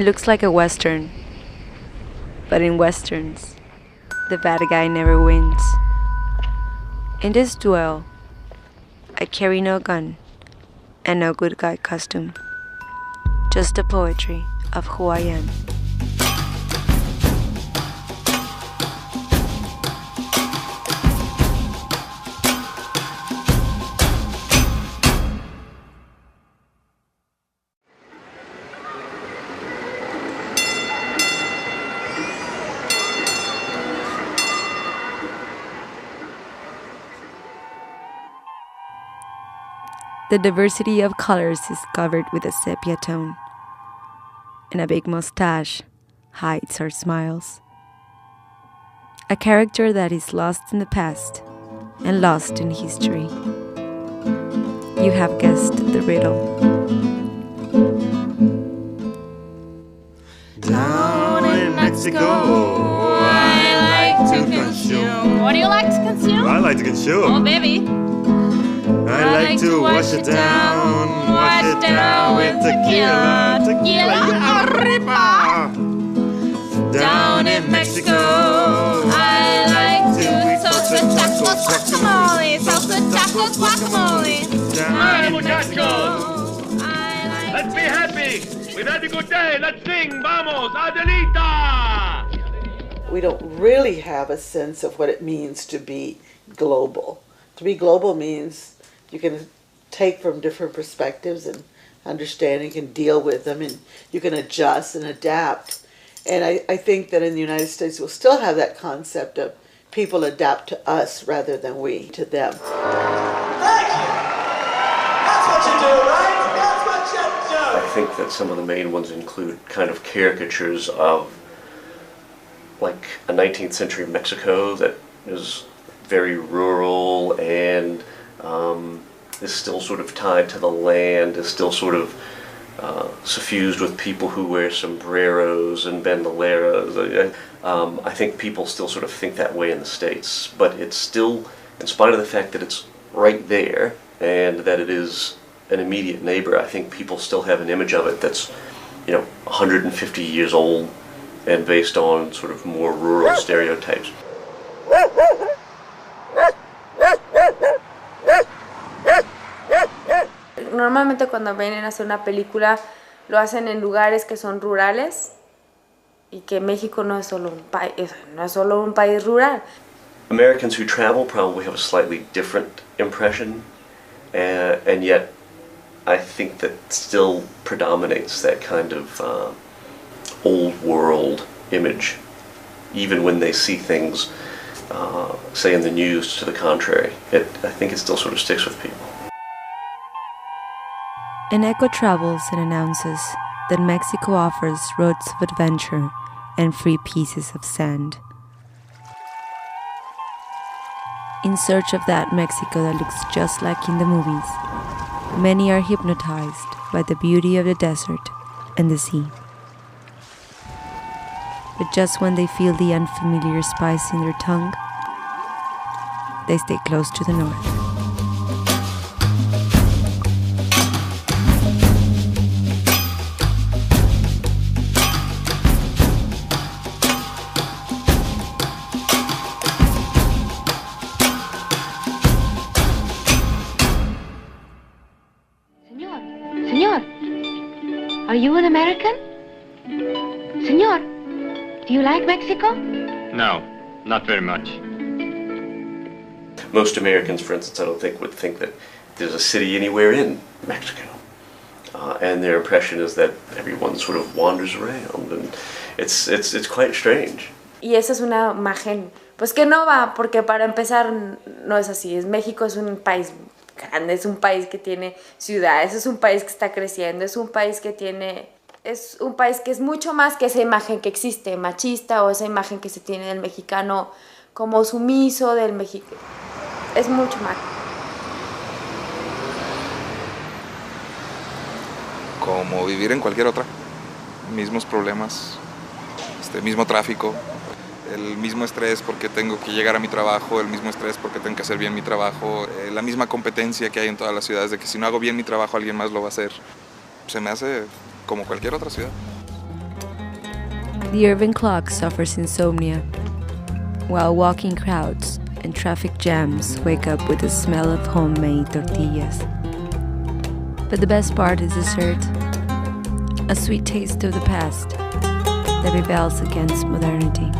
looks like a Western. But in Westerns, the bad guy never wins. In this duel, I carry no gun and no good guy costume. Just the poetry of who I am. The diversity of colors is covered with a sepia tone, and a big mustache hides our smiles. A character that is lost in the past and lost in history. You have guessed the riddle. Down in Mexico, I like to consume. What do you like to consume? I like to consume. Oh, baby. I like to wash it down with tequila, tequila arriba. Down in Mexico, I like to salsa tacos, guacamole, salsa tacos, guacamole. Down in Mexico, let's be happy. We've had a good day. Let's sing. Vamos, Adelita. We don't really have a sense of what it means to be global. To be global means you can take from different perspectives and understand, you can deal with them, and you can adjust and adapt. And I think that in the United States we'll still have that concept of people adapt to us rather than we to them. Thank you! That's what you do, right? That's what you do! I think that some of the main ones include kind of caricatures of like a 19th century Mexico that is very rural and is still sort of tied to the land, is still sort of suffused with people who wear sombreros and bandoleros. I think people still sort of think that way in the States, but it's still, in spite of the fact that it's right there and that it is an immediate neighbor, I think people still have an image of it that's, 150 years old and based on sort of more rural stereotypes. Normalmente cuando vienen a hacer una película lo hacen en lugares que son rurales y que México no es solo un país rural. Americans who travel probably have a slightly different impression, and yet I think that still predominates that kind of old world image, even when they see things, say in the news to the contrary. I think it still sort of sticks with people. An echo travels and announces that Mexico offers roads of adventure and free pieces of sand. In search of that Mexico that looks just like in the movies, many are hypnotized by the beauty of the desert and the sea. But just when they feel the unfamiliar spice in their tongue, they stay close to the north. Señor, are you an American? Señor, do you like Mexico? No, not very much. Most Americans, for instance, I don't think would think that there's a city anywhere in Mexico. And their impression is that everyone sort of wanders around, and it's quite strange. Y esa es una imagen, pues que no va, porque para empezar no es así. México es un país grande, es un país que tiene ciudades, es un país que está creciendo, es un país que es mucho más que esa imagen que existe, machista, o esa imagen que se tiene del mexicano como sumiso, del mexicano. Es mucho más. Como vivir en cualquier otra, mismos problemas, mismo tráfico, el mismo estrés porque tengo que llegar a mi trabajo, el mismo estrés porque tengo que hacer bien mi trabajo, la misma competencia que hay en todas las ciudades de que si no hago bien mi trabajo alguien más lo va a hacer. Se me hace como cualquier otra ciudad. The urban clock suffers insomnia, while walking crowds and traffic jams wake up with the smell of homemade tortillas. But the best part is dessert, a sweet taste of the past that rebels against modernity.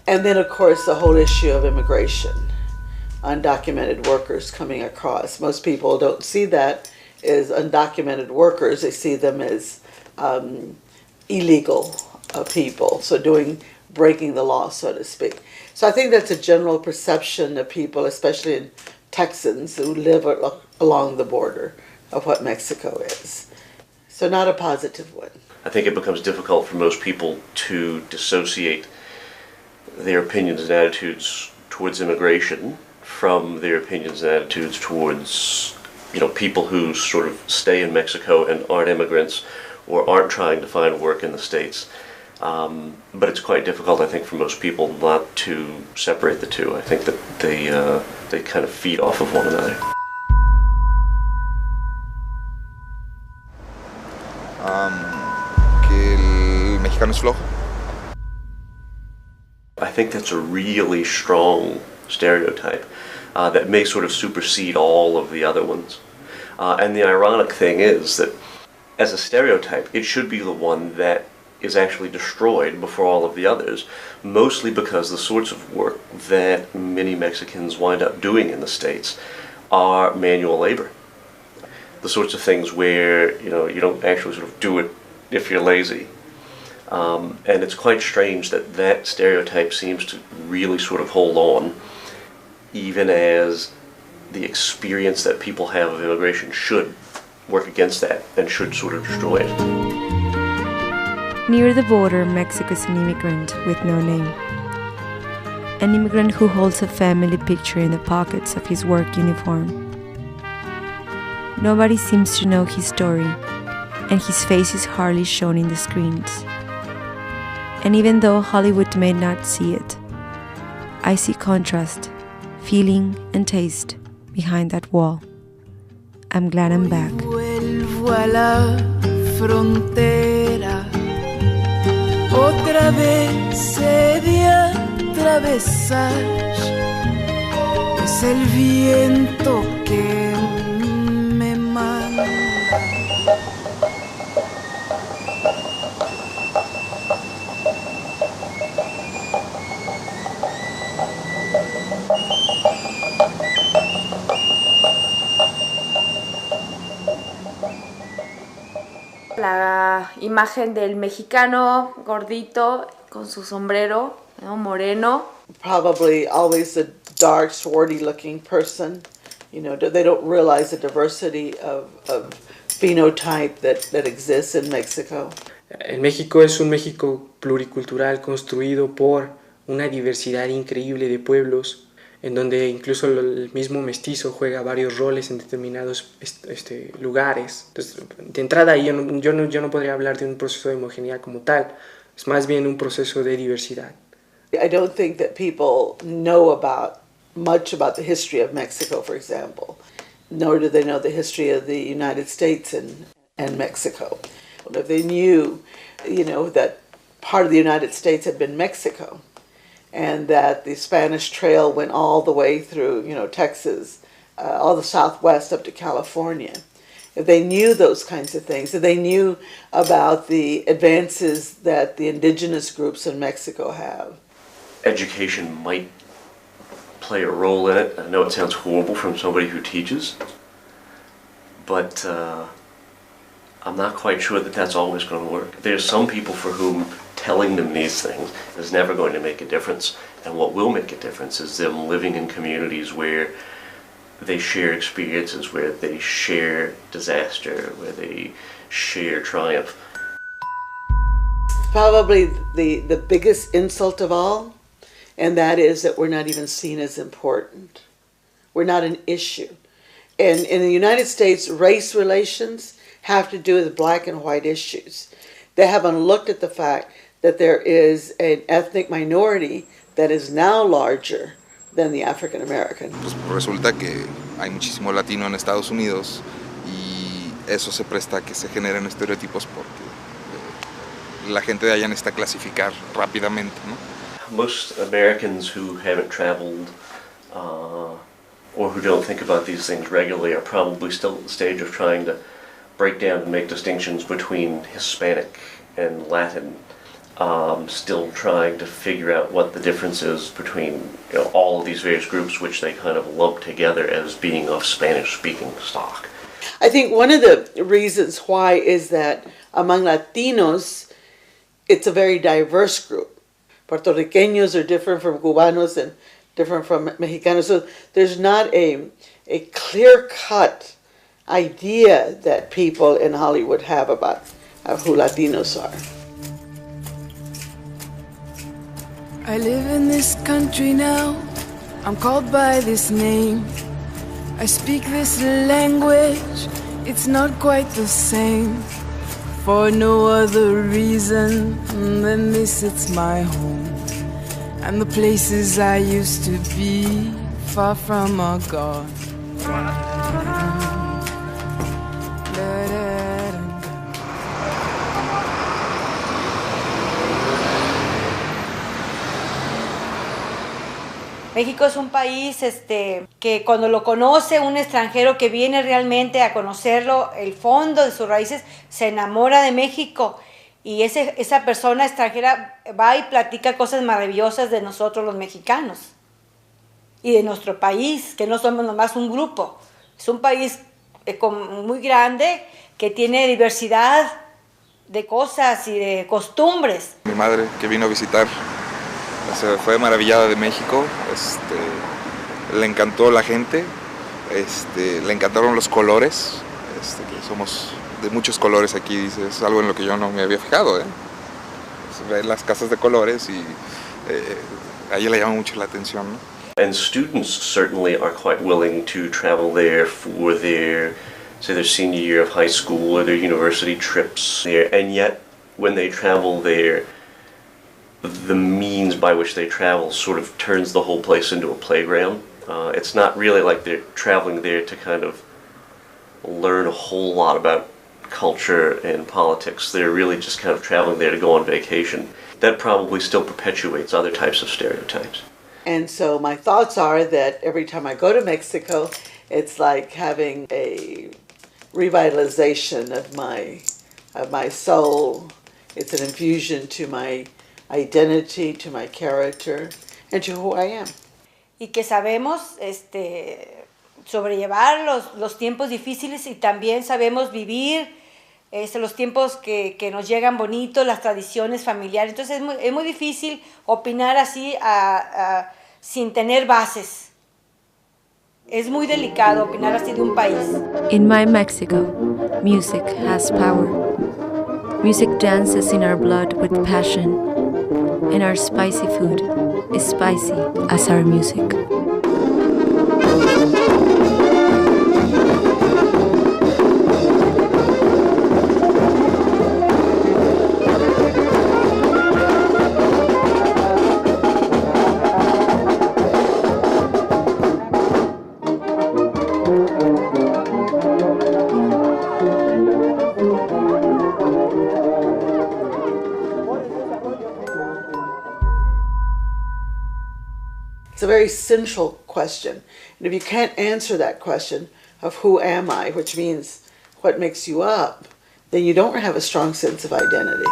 And then, of course, the whole issue of immigration, undocumented workers coming across. Most people don't see that as undocumented workers. They see them as illegal people, so breaking the law, so to speak. So I think that's a general perception of people, especially in Texans who live along the border, of what Mexico is. So not a positive one. I think it becomes difficult for most people to dissociate their opinions and attitudes towards immigration from their opinions and attitudes towards, people who sort of stay in Mexico and aren't immigrants or aren't trying to find work in the States. But it's quite difficult, I think, for most people not to separate the two. I think that they kind of feed off of one another. Que el mexicano es flojo. I think that's a really strong stereotype that may sort of supersede all of the other ones. And the ironic thing is that as a stereotype, it should be the one that is actually destroyed before all of the others, mostly because the sorts of work that many Mexicans wind up doing in the States are manual labor. The sorts of things where, you don't actually sort of do it if you're lazy. And it's quite strange that that stereotype seems to really sort of hold on, even as the experience that people have of immigration should work against that and should sort of destroy it. Near the border, Mexico is an immigrant with no name. An immigrant who holds a family picture in the pockets of his work uniform. Nobody seems to know his story, and his face is hardly shown in the screens. And even though Hollywood may not see it, I see contrast, feeling, and taste behind that wall. I'm glad I'm back. Vuelvo a la frontera, otra vez he de atravesar. Es el viento que me manda. La imagen del mexicano gordito con su sombrero, moreno. Probably always a dark, swarthy-looking person. They don't realize the diversity of phenotype that exists in Mexico. El México es un México pluricultural construido por una diversidad increíble de pueblos, en donde incluso el mismo mestizo juega varios roles en determinados lugares. Entonces, de entrada yo no podría hablar de un proceso de homogeneidad como tal, es más bien un proceso de diversidad. I don't think that people know much about the history of Mexico, for example, nor do they know the history of the United States and Mexico. If they knew, that part of the United States had been Mexico, and that the Spanish Trail went all the way through, Texas, all the Southwest up to California. If they knew those kinds of things, if they knew about the advances that the indigenous groups in Mexico have. Education might play a role in it. I know it sounds horrible from somebody who teaches, but I'm not quite sure that that's always going to work. There's some people for whom telling them these things is never going to make a difference, and what will make a difference is them living in communities where they share experiences, where they share disaster, where they share triumph. Probably the biggest insult of all, and that is that we're not even seen as important. We're not an issue. And in the United States, race relations have to do with black and white issues. They haven't looked at the fact that there is an ethnic minority that is now larger than the African American. Pues resulta que hay muchísimo latino en Estados Unidos y eso se presta a que se generen estereotipos porque la gente de allá necesita clasificar rápidamente, ¿no? Most Americans who haven't traveled or who don't think about these things regularly are probably still at the stage of trying to break down and make distinctions between Hispanic and Latin, still trying to figure out what the difference is between all of these various groups which they kind of lump together as being of Spanish-speaking stock. I think one of the reasons why is that among Latinos, it's a very diverse group. Puerto Ricanos are different from Cubanos and different from Mexicanos. So there's not a clear-cut idea that people in Hollywood have about who Latinos are. I live in this country now, I'm called by this name. I speak this language, it's not quite the same. For no other reason than this, it's my home. And the places I used to be far from are gone. México es un país que cuando lo conoce un extranjero que viene realmente a conocerlo, el fondo de sus raíces, se enamora de México y esa persona extranjera va y platica cosas maravillosas de nosotros los mexicanos y de nuestro país, que no somos nomás un grupo. Es un país muy grande que tiene diversidad de cosas y de costumbres. Mi madre, que vino a visitar, se fue maravillada de México, le encantó la gente, le encantaron los colores, que somos de muchos colores aquí, dice, es algo en lo que yo no me había fijado, Se ven las casas de colores y a ella le llama mucho la atención, ¿no? And students certainly are quite willing to travel there for their senior year of high school or their university trips there, and yet when they travel there, the means by which they travel sort of turns the whole place into a playground. It's not really like they're traveling there to kind of learn a whole lot about culture and politics. They're really just kind of traveling there to go on vacation. That probably still perpetuates other types of stereotypes. And so my thoughts are that every time I go to Mexico, it's like having a revitalization of my soul. It's an infusion to my identity, to my character, and to who I am. Y que sabemos sobrellevar los tiempos difíciles y también sabemos vivir los tiempos que nos llegan bonitos, las tradiciones familiares. Entonces es muy difícil opinar así sin tener bases. Es muy delicado opinar así de un país. In my Mexico, music has power. Music dances in our blood with passion, and our spicy food is spicy as our music. It's a very central question. And if you can't answer that question of who am I, which means what makes you up, then you don't have a strong sense of identity.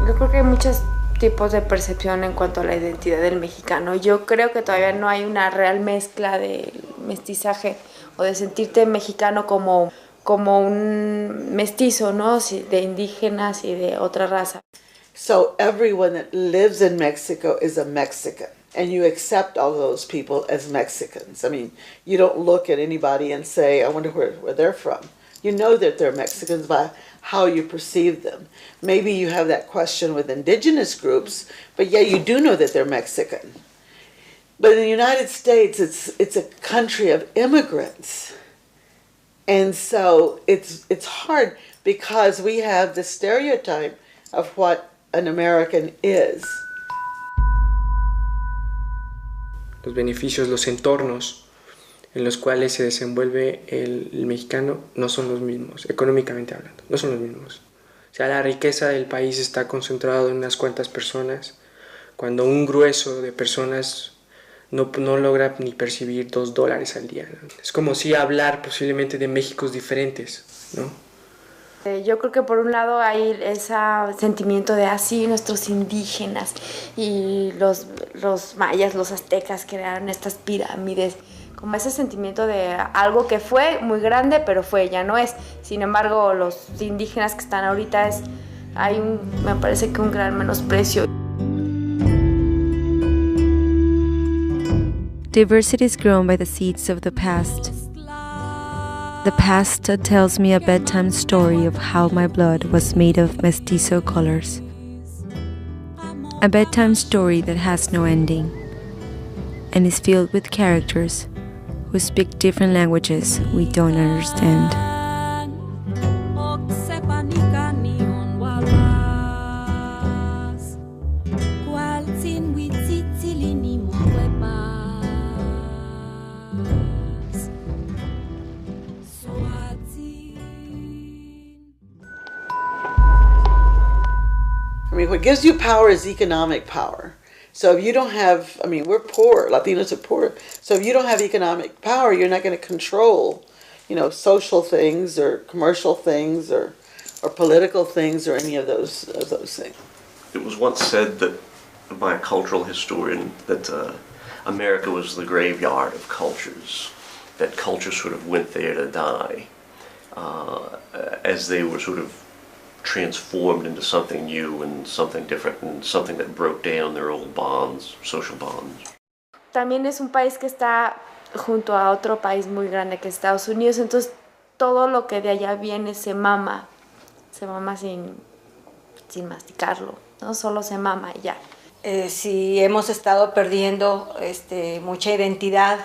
Yo creo que hay muchos tipos de percepción en cuanto a la identidad del mexicano. Yo creo que todavía no hay una real mezcla de mestizaje o de sentirte mexicano como un mestizo, ¿no? De indígenas y de otra raza. So everyone that lives in Mexico is a Mexican, and you accept all those people as Mexicans. I mean, you don't look at anybody and say, I wonder where they're from. You know that they're Mexicans by how you perceive them. Maybe you have that question with indigenous groups, but yeah, you do know that they're Mexican. But in the United States, it's a country of immigrants. And so it's hard because we have the stereotype of what an American is. Los beneficios, los entornos en los cuales se desenvuelve el mexicano no son los mismos, económicamente hablando, no son los mismos. O sea, la riqueza del país está concentrada en unas cuantas personas, cuando un grueso de personas no logra ni percibir $2 al día, ¿no? Es como si hablar posiblemente de Méxicos diferentes, ¿no? Yo creo que por un lado hay ese sentimiento de así nuestros indígenas y los mayas, los aztecas crearon estas pirámides, como ese sentimiento de algo que fue muy grande pero ya no es. Sin embargo, los indígenas que están ahorita me parece que un gran menosprecio. Diversity is grown by the seeds of the past. The past tells me a bedtime story of how my blood was made of mestizo colors. A bedtime story that has no ending and is filled with characters who speak different languages we don't understand. I mean, what gives you power is economic power. So if you don't have, I mean, we're poor, Latinos are poor. So if you don't have economic power, you're not going to control, social things or commercial things or political things or any of those things. It was once said that by a cultural historian that America was the graveyard of cultures, that cultures sort of went there to die as they were sort of transformed into something new and something different and something that broke down their old bonds, social bonds. También es un país que está junto a otro país muy grande que es Estados Unidos, entonces todo lo que de allá viene se mama sin masticarlo, no solo se mama y ya. Sí hemos estado perdiendo mucha identidad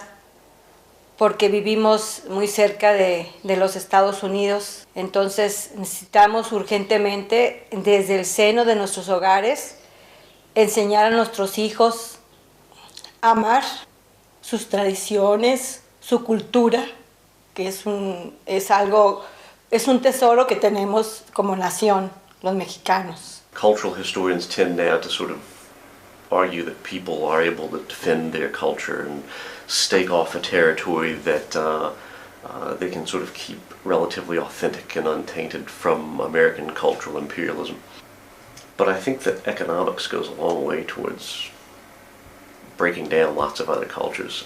porque vivimos muy cerca de los Estados Unidos. Entonces necesitamos urgentemente, desde el seno de nuestros hogares, enseñar a nuestros hijos a amar sus tradiciones, su cultura, que es un tesoro que tenemos como nación, los mexicanos. Cultural historians tend now to sort of argue that people are able to defend their culture and stake off a territory that they can sort of keep relatively authentic and untainted from American cultural imperialism. But I think that economics goes a long way towards breaking down lots of other cultures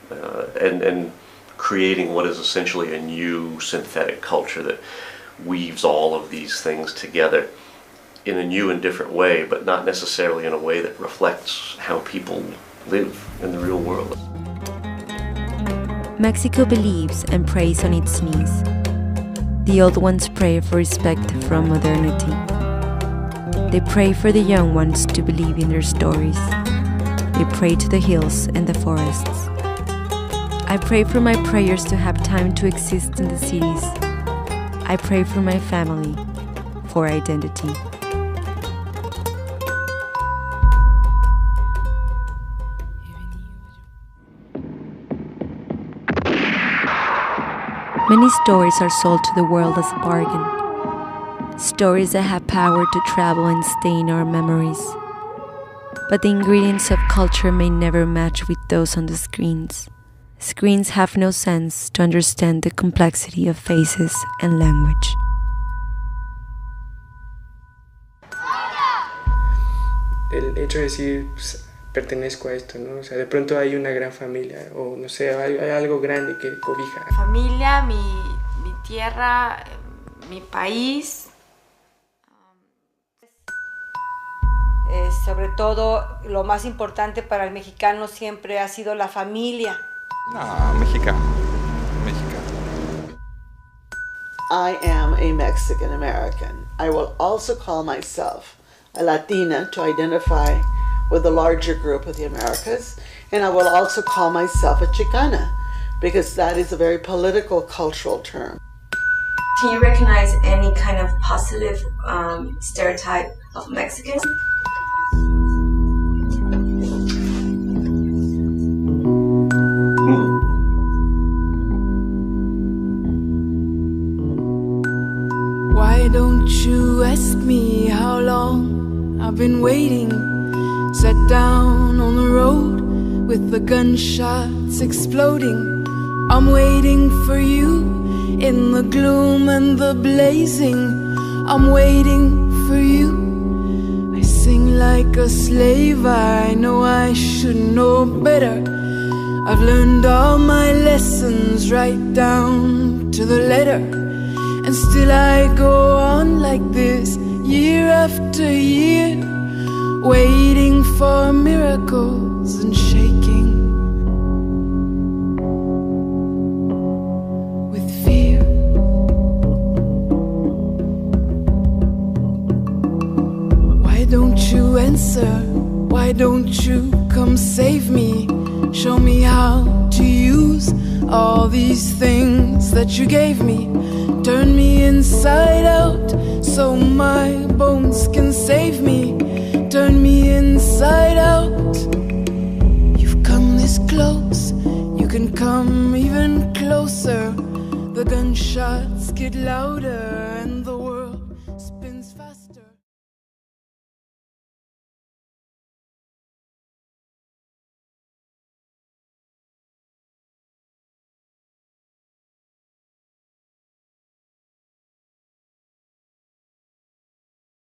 and creating what is essentially a new synthetic culture that weaves all of these things together in a new and different way, but not necessarily in a way that reflects how people live in the real world. Mexico believes and prays on its knees. The old ones pray for respect from modernity. They pray for the young ones to believe in their stories. They pray to the hills and the forests. I pray for my prayers to have time to exist in the cities. I pray for my family, for identity. Many stories are sold to the world as a bargain. Stories that have power to travel and stay in our memories. But the ingredients of culture may never match with those on the screens. Screens have no sense to understand the complexity of faces and language. El hecho de decir, pues, pertenezco a esto, ¿no? O sea, de pronto hay una gran familia, o no sé, hay algo grande que cobija. Familia, mi tierra, mi país. Sobre todo, lo más importante para el mexicano siempre ha sido la familia. No, mexicano. I am a Mexican American. I will also call myself a Latina to identify with the larger group of the Americas, and I will also call myself a Chicana because that is a very political, cultural term. Can you recognize any kind of positive stereotype of Mexicans? Why don't you ask me how long I've been waiting? Sat down on the road with the gunshots exploding. I'm waiting for you in the gloom and the blazing. I'm waiting for you. I sing like a slave, I know I should know better. I've learned all my lessons right down to the letter. And still I go on like this, year after year, waiting for miracles and shaking with fear. Why don't you answer? Why don't you come save me? Show me how to use all these things that you gave me. Turn me inside out so my bones can save me. Turn me inside out. You've come this close, you can come even closer. The gunshots get louder.